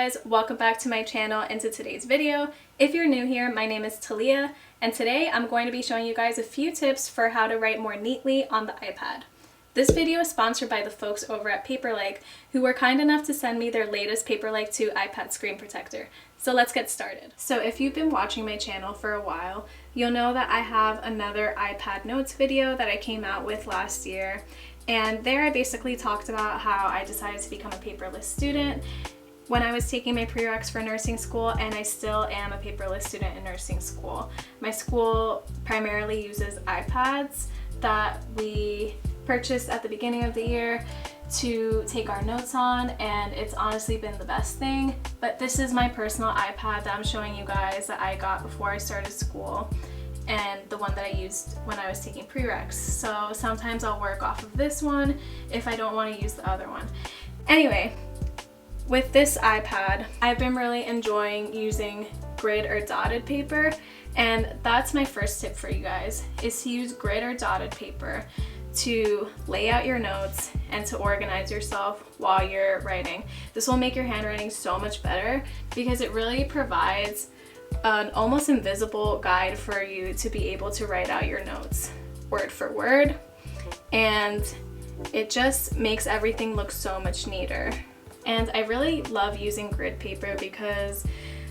guys, welcome back to my channel and to today's video. If you're new here, my name is Talia, and today I'm going to be showing you guys a few tips for how to write more neatly on the iPad. This video is sponsored by the folks over at Paperlike, who were kind enough to send me their latest Paperlike 2 iPad screen protector. So let's get started. So if you've been watching my channel for a while, you'll know that I have another iPad notes video that I came out with last year. And there I basically talked about how I decided to become a paperless student when I was taking my prereqs for nursing school, and I still am a paperless student in nursing school. My school primarily uses iPads that we purchased at the beginning of the year to take our notes on, and it's honestly been the best thing. But this is my personal iPad that I'm showing you guys that I got before I started school, and the one that I used when I was taking prereqs. So sometimes I'll work off of this one if I don't want to use the other one. Anyway, with this iPad, I've been really enjoying using grid or dotted paper, and that's my first tip for you guys, is to use grid or dotted paper to lay out your notes and to organize yourself while you're writing. This will make your handwriting so much better because it really provides an almost invisible guide for you to be able to write out your notes word for word, and it just makes everything look so much neater. And I really love using grid paper because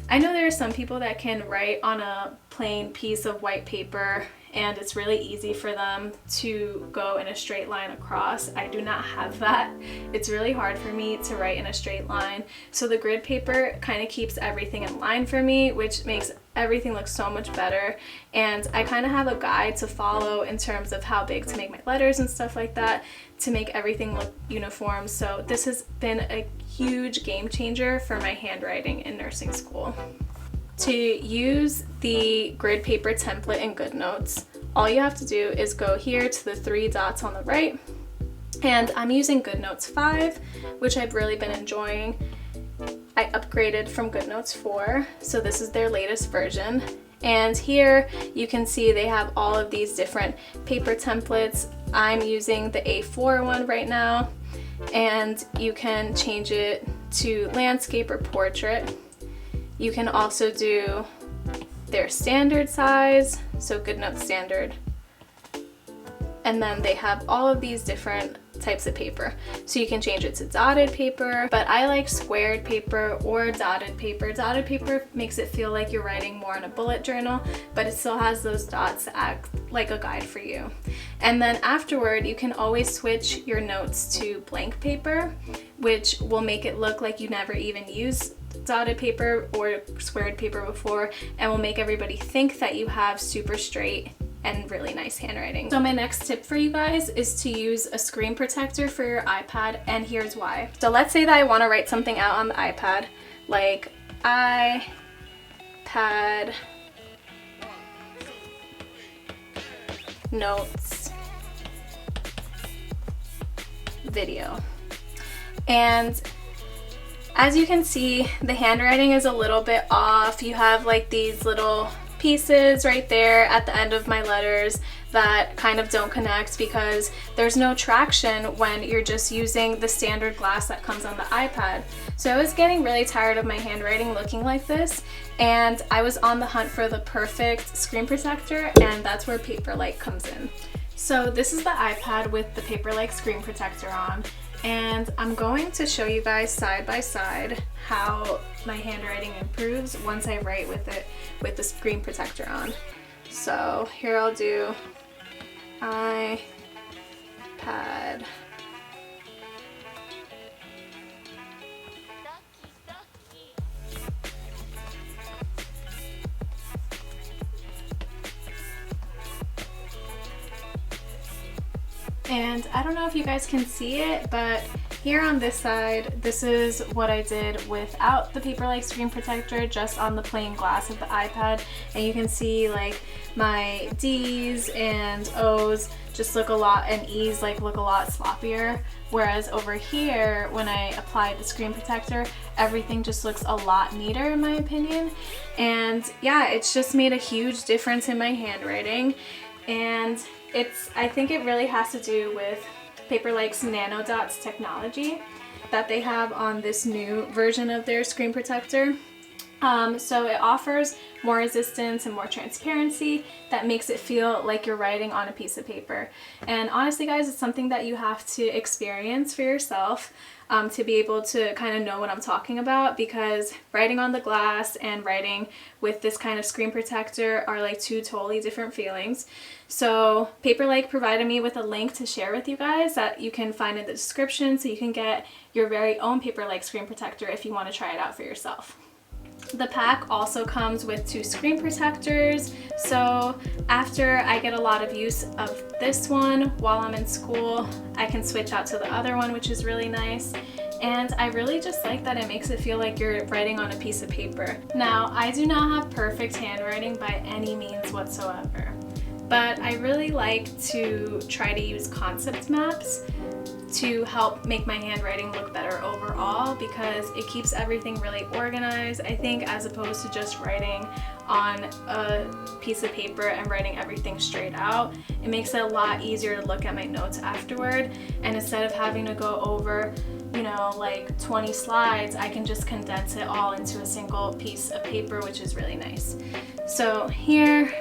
I know there are some people that can write on a plain piece of white paper and it's really easy for them to go in a straight line across. I do not have that. It's really hard for me to write in a straight line. So the grid paper kind of keeps everything in line for me, which makes everything look so much better. And I kind of have a guide to follow in terms of how big to make my letters and stuff like that to make everything look uniform. So this has been a huge game changer for my handwriting in nursing school. To use the grid paper template in GoodNotes, all you have to do is go here to the three dots on the right, and I'm using GoodNotes 5, which I've really been enjoying. I upgraded from GoodNotes 4, so this is their latest version. And here you can see they have all of these different paper templates. I'm using the A4 one right now, and you can change it to landscape or portrait. You can also do their standard size, so GoodNotes standard. And then they have all of these different types of paper. So you can change it to dotted paper, but I like squared paper or dotted paper. Dotted paper makes it feel like you're writing more in a bullet journal, but it still has those dots to act like a guide for you. And then afterward, you can always switch your notes to blank paper, which will make it look like you never even used dotted paper or squared paper before, and will make everybody think that you have super straight and really nice handwriting. So my next tip for you guys is to use a screen protector for your iPad, and here's why. So let's say that I want to write something out on the iPad, like iPad notes video. And as you can see, the handwriting is a little bit off. You have like these little pieces right there at the end of my letters that kind of don't connect because there's no traction when you're just using the standard glass that comes on the iPad. So I was getting really tired of my handwriting looking like this, and I was on the hunt for the perfect screen protector, and that's where Paperlike comes in. So this is the iPad with the Paperlike screen protector on, and I'm going to show you guys side by side how my handwriting improves once I write with it with the screen protector on. So here I'll do iPad and I don't know if you guys can see it, but here on this side, this is what I did without the Paperlike screen protector, just on the plain glass of the iPad. And you can see like my D's and O's just look a lot, and E's like look a lot sloppier. Whereas over here, when I applied the screen protector, everything just looks a lot neater in my opinion. And yeah, it's just made a huge difference in my handwriting. And I think it really has to do with Paperlike's nano dots technology. that they have on this new version of their screen protector. So it offers more resistance and more transparency that makes it feel like you're writing on a piece of paper. And honestly, guys, it's something that you have to experience for yourself to be able to kind of know what I'm talking about, because writing on the glass and writing with this kind of screen protector are like two totally different feelings. So Paperlike provided me with a link to share with you guys that you can find in the description, so you can get your very own Paperlike screen protector if you want to try it out for yourself. The pack also comes with 2 screen protectors, so after I get a lot of use of this one while I'm in school, I can switch out to the other one, which is really nice. And I really just like that it makes it feel like you're writing on a piece of paper. Now, I do not have perfect handwriting by any means whatsoever, but I really like to try to use concept maps to help make my handwriting look better overall, because it keeps everything really organized, I think, as opposed to just writing on a piece of paper and writing everything straight out. It makes it a lot easier to look at my notes afterward, and instead of having to go over, you know, like 20 slides, I can just condense it all into a single piece of paper, which is really nice. So here,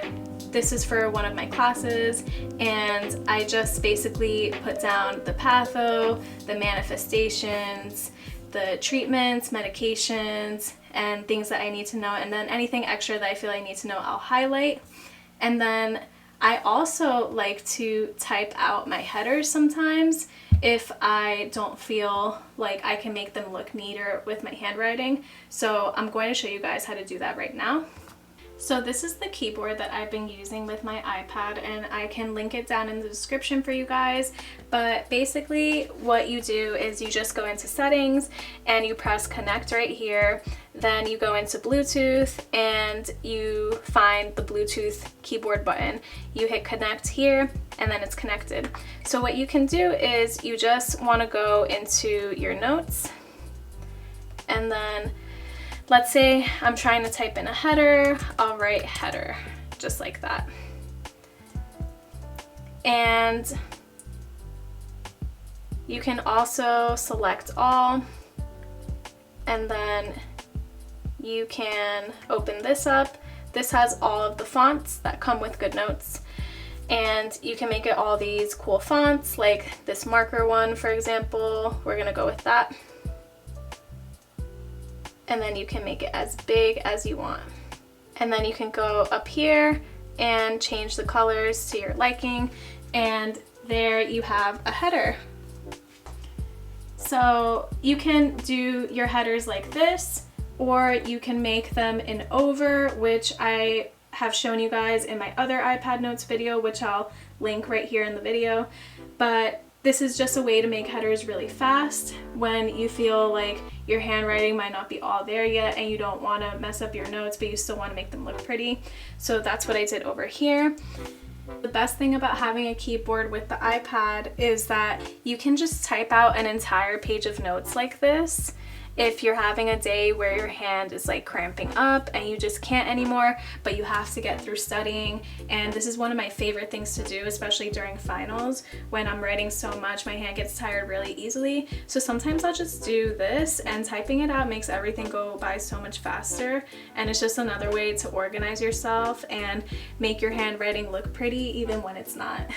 this is for one of my classes, and I just basically put down the patho, the manifestations, the treatments, medications, and things that I need to know, and then anything extra that I feel I need to know, I'll highlight. And then I also like to type out my headers sometimes if I don't feel like I can make them look neater with my handwriting. So I'm going to show you guys how to do that right now. So this is the keyboard that I've been using with my iPad, and I can link it down in the description for you guys. But basically what you do is you just go into settings and you press connect right here. Then you go into Bluetooth and you find the Bluetooth keyboard button. You hit connect here and then it's connected. So what you can do is you just want to go into your notes, and then let's say I'm trying to type in a header, I'll write header, just like that. And you can also select all, and then you can open this up. This has all of the fonts that come with GoodNotes, and you can make it all these cool fonts, like this marker one, for example. We're gonna go with that. And then you can make it as big as you want. And then you can go up here and change the colors to your liking, and there you have a header. So you can do your headers like this, or you can make them in over, which I have shown you guys in my other iPad notes video, which I'll link right here in the video. But this is just a way to make headers really fast when you feel like your handwriting might not be all there yet and you don't want to mess up your notes, but you still want to make them look pretty. So that's what I did over here. The best thing about having a keyboard with the iPad is that you can just type out an entire page of notes like this. If you're having a day where your hand is like cramping up and you just can't anymore, but you have to get through studying, and this is one of my favorite things to do, especially during finals. When I'm writing so much, my hand gets tired really easily. So sometimes I'll just do this, and typing it out makes everything go by so much faster, and it's just another way to organize yourself and make your handwriting look pretty even when it's not.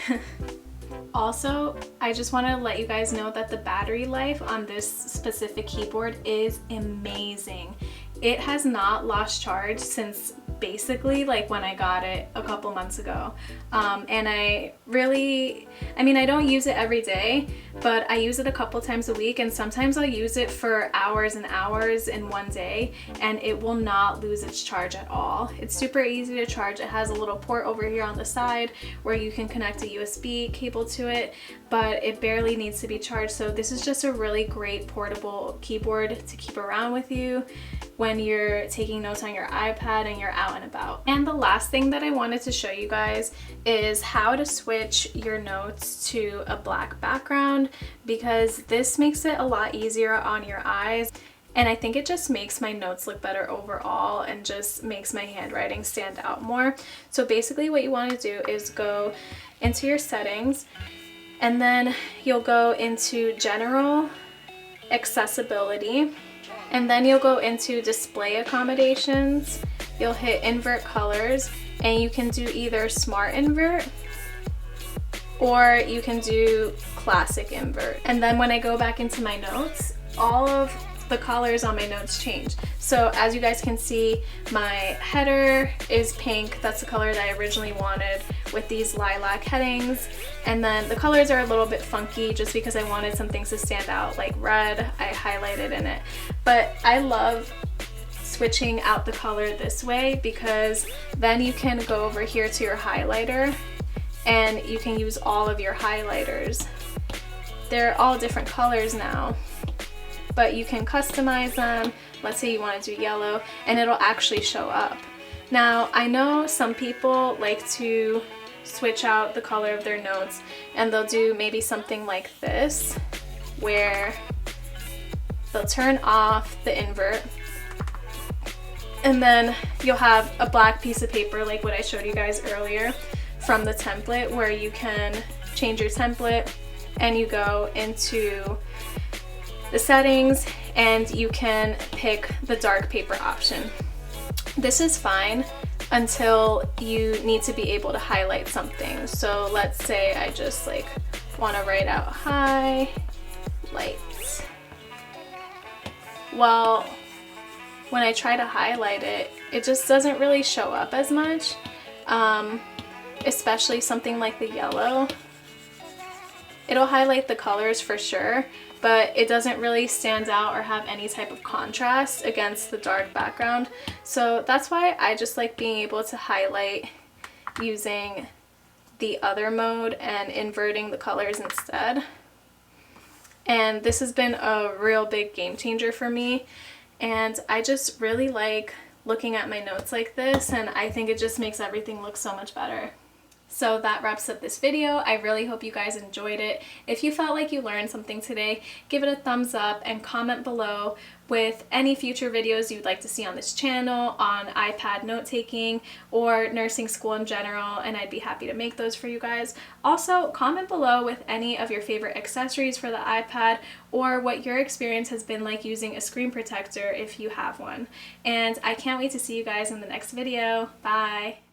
Also, I just want to let you guys know that the battery life on this specific keyboard is amazing. It has not lost charge since basically like when I got it a couple months ago. And I don't use it every day, but I use it a couple times a week, and sometimes I'll use it for hours and hours in one day, and it will not lose its charge at all. It's super easy to charge. It has a little port over here on the side where you can connect a USB cable to it, but it barely needs to be charged. So this is just a really great portable keyboard to keep around with you when you're taking notes on your iPad and you're out and about. And the last thing that I wanted to show you guys is how to switch your notes to a black background, because this makes it a lot easier on your eyes, and I think it just makes my notes look better overall and just makes my handwriting stand out more. So basically what you want to do is go into your settings, and then you'll go into general, accessibility, and then you'll go into display accommodations. You'll hit invert colors, and you can do either smart invert or you can do classic invert. And then when I go back into my notes, all of the colors on my notes change. So as you guys can see, my header is pink. That's the color that I originally wanted with these lilac headings. And then the colors are a little bit funky just because I wanted some things to stand out, like red, I highlighted in it. But I love switching out the color this way because then you can go over here to your highlighter and you can use all of your highlighters. They're all different colors now, but you can customize them. Let's say you want to do yellow, and it'll actually show up. Now, I know some people like to switch out the color of their notes, and they'll do maybe something like this, where they'll turn off the invert, and then you'll have a black piece of paper like what I showed you guys earlier from the template, where you can change your template and you go into the settings and you can pick the dark paper option. This is fine until you need to be able to highlight something. So let's say I just like want to write out highlights. Well, when I try to highlight it, it just doesn't really show up as much, especially something like the yellow. It'll highlight the colors for sure, but it doesn't really stand out or have any type of contrast against the dark background. So that's why I just like being able to highlight using the other mode and inverting the colors instead. And this has been a real big game changer for me. And I just really like looking at my notes like this, and I think it just makes everything look so much better. So that wraps up this video. I really hope you guys enjoyed it. If you felt like you learned something today, give it a thumbs up and comment below with any future videos you'd like to see on this channel on iPad note-taking or nursing school in general, and I'd be happy to make those for you guys. Also, comment below with any of your favorite accessories for the iPad or what your experience has been like using a screen protector if you have one. And I can't wait to see you guys in the next video. Bye!